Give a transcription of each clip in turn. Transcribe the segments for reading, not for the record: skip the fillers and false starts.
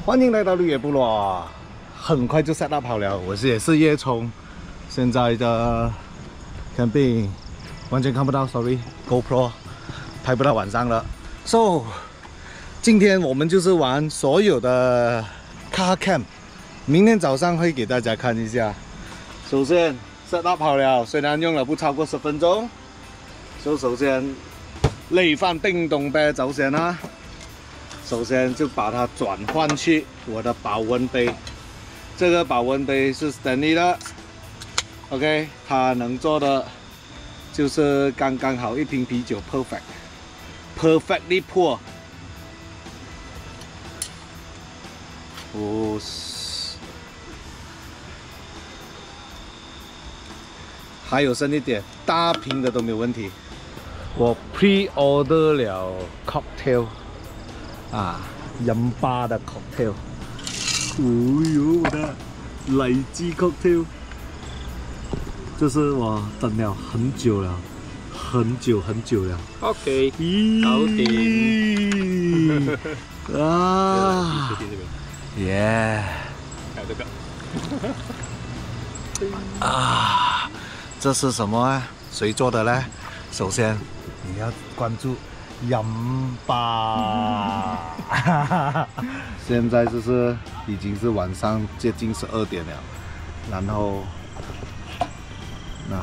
欢迎来到绿野部落，很快就 set up 好了。我也是叶冲，现在的 camping 完全看不到 ，sorry GoPro 拍不到晚上了。So 今天我们就是玩所有的 car camp， 明天早上会给大家看一下。首先 set up 好了，虽然用了不超过10分钟。首先累饭叮咚杯走先啦。 首先就把它转换去我的保温杯，这个保温杯是 Stanley 的 ，OK， 它能做的就是刚刚好一瓶啤酒 ，perfectly pour。哦，还有深一点，大瓶的都没有问题。我 pre-order 了 cocktail。 啊，饮吧的 cocktail， 哦呦，我的奶鸡 cocktail， 这是我等了很久了，很久了。OK， 搞定。啊，耶！还有这个。啊，这是什么啊？谁做的呢？首先你要关注。 饮吧，现在就是已经是晚上接近12点了，然后那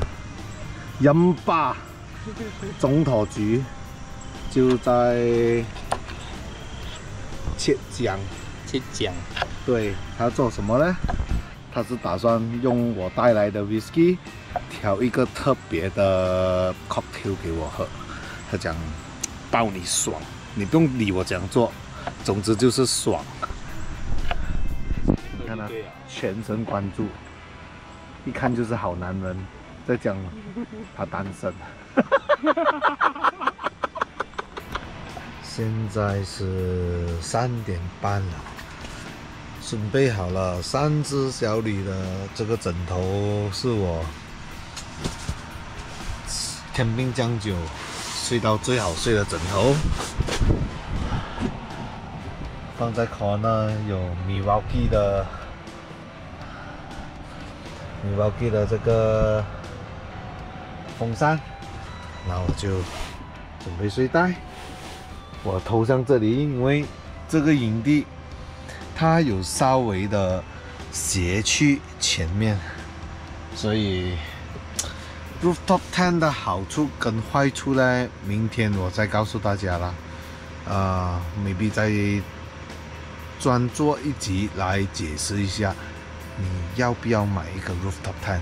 饮吧总统局就在切姜，对，他做什么呢？他是打算用我带来的 whisky 调一个特别的 cocktail 给我喝，他讲。 包你爽，你不用理我怎样做，总之就是爽。你看他全神贯注，一看就是好男人。在讲他单身。现在是3点半了，准备好了3只小李的这个枕头是我 camping 将久。 睡到最好睡的枕头，放在 corner 有 Milwaukee 的这个风扇，然后我就准备睡袋。我头向这里，因为这个营地它有稍微的斜去前面，所以。 Rooftop tent 的好处跟坏处呢，明天我再告诉大家啦。maybe 再专做一集来解释一下，你要不要买一个 rooftop tent？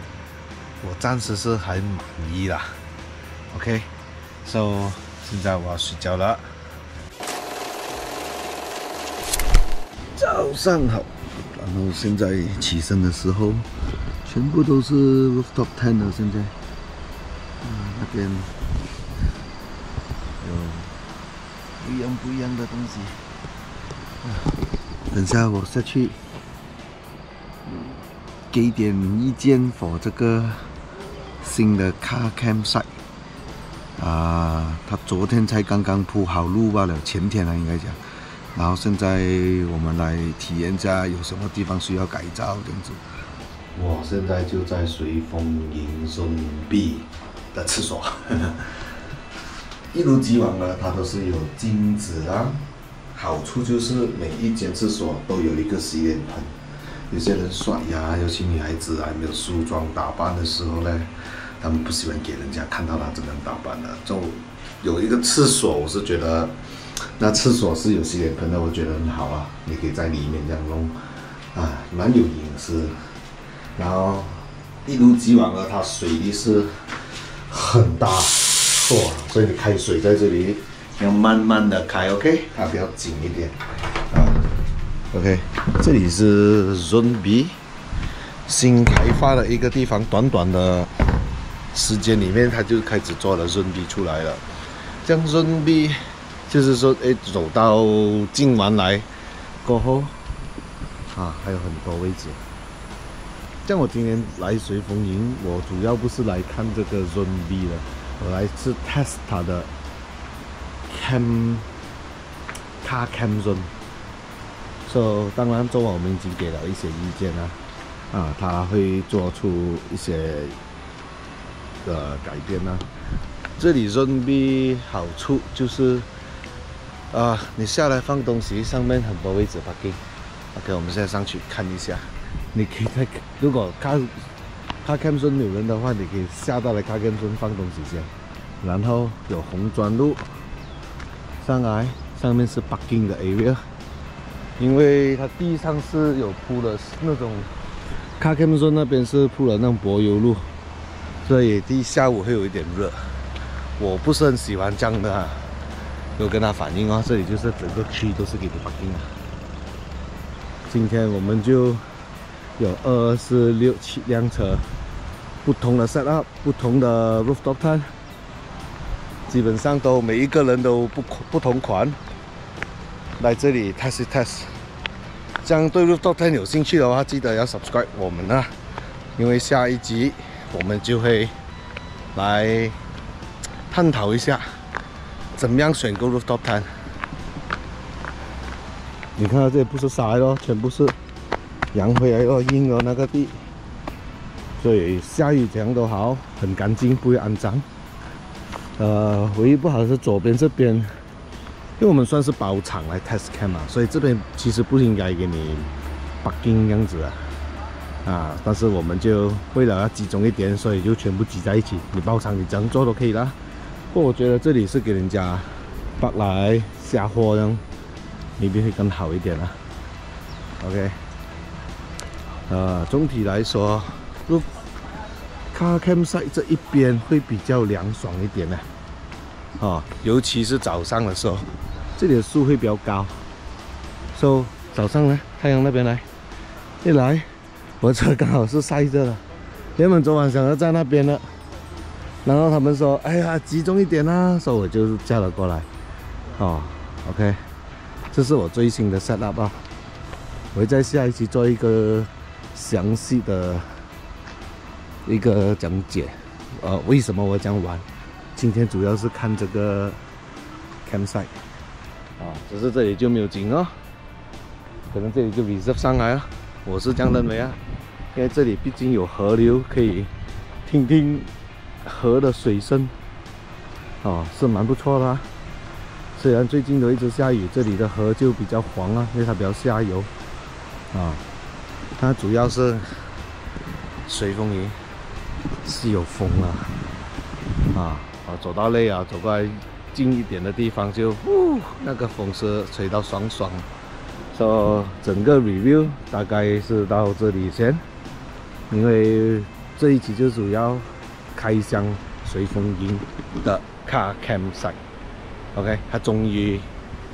我暂时是很满意啦。OK，so 现在我要睡觉了。早上好，然后现在起身的时候，全部都是 rooftop tent 了，现在。 那边有不一样的东西。等下我下去给点意见 for 这个新的 car campsite。他昨天才刚刚铺好路罢了，前天应该讲。然后现在我们来体验一下有什么地方需要改造这样子。我现在就在水丰营顺 B。 的厕所，一如既往的，它都是有镜子啦。好处就是每一间厕所都有一个洗脸盆。有些人刷牙，尤其女孩子还没有梳妆打扮的时候呢，他们不喜欢给人家看到她怎么样打扮的。就有一个厕所，我是觉得那厕所是有洗脸盆的，我觉得很好啊。你可以在里面这样弄，蛮有隐私。然后一如既往的，它水力是。 很大，所以你开水在这里要慢慢的开 ，OK， 它比较紧一点，OK， 这里是 Zone B， 新开发的一个地方，短短的时间里面，它就开始做了 Zone B 出来了。这样 Zone B 就是说，走到今晚来过后，还有很多位置。 像我今天来水丰营，我主要不是来看这个 Zone B 的，我来是 test 它的 car cam zone。当然周网民已经给了一些意见啊，他会做出一些改变这里 Zone B 好处就是你下来放东西，上面很多位置 parking。OK， 我们现在上去看一下。你可以如果Car Camp Zone 有人的话，你可以下到来Car Camp Zone放东西先。然后有红砖路上来，上面是 parking 的 area。因为它地上是有铺了那种Car Camp Zone那边是铺了那种柏油路，所以下午会有一点热。我不是很喜欢这样的有跟他反映这里就是整个区都是给你 parking 今天我们就有2、4、6、7辆车，不同的 setup， 不同的 rooftop tent， 基本上都每一个人都不同款。来这里 test。这样对 rooftop tent 有兴趣的话，记得要 subscribe 我们因为下一集我们就会来探讨一下怎么样选个 rooftop tent。你看到这里不是沙咯，全部是扬回来咯，阴了那个地，所以下雨怎样都好，很干净，不会肮脏。唯一不好的是左边这边，因为我们算是包场来 test camp 所以这边其实不应该给你 parking 这样子但是我们就为了要集中一点，所以就全部挤在一起。你包场你这样做都可以啦。不过我觉得这里是给人家park来下货这样，maybe会更好一点OK， 总体来说，Car Campsite 这一边会比较凉爽一点尤其是早上的时候，这里的树会比较高，早上呢，太阳那边一来，我车刚好是晒着了。原本昨晚想要在那边的，然后他们说：“哎呀，集中一点所以我就叫了过来。OK， 这是我最新的 setup 我会在下一期做一个详细的一个讲解。为什么我这样玩？今天主要是看这个 campsite 只是这里就没有景可能这里就 reserve 上来了。我是这样认为因为这里毕竟有河流，可以听听河的水声是蛮不错的虽然最近都一直下雨，这里的河就比较黄因为它比较下游它主要是随风营是有风走到累走过来近一点的地方就那个风是吹到爽爽。整个 review 大概是到这里先，因为这一集就主要开箱随风营的 Car Campsite。OK， 它终于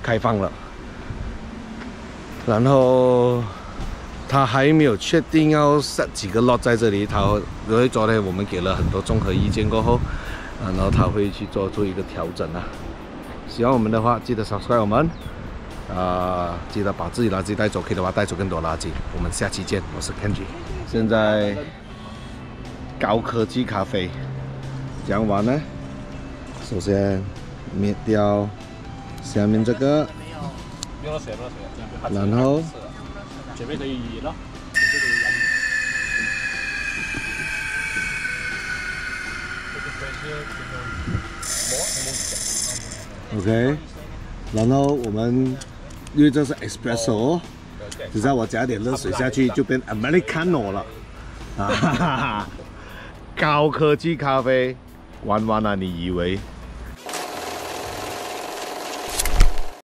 开放了，然后他还没有确定要 set 几个 lot 在这里，因为昨天我们给了很多综合意见过后，然后他会去做出一个调整喜欢我们的话，记得 subscribe 我们，记得把自己垃圾带走，可以的话带走更多垃圾。我们下期见，我是 Kenji。现在高科技咖啡讲完呢，首先灭掉下面这个，然后準備對熱咯。OK， 然后我们因为这是 espresso， 只要我加点热水下去就变 Americano 了，高科技咖啡，玩完了你以为？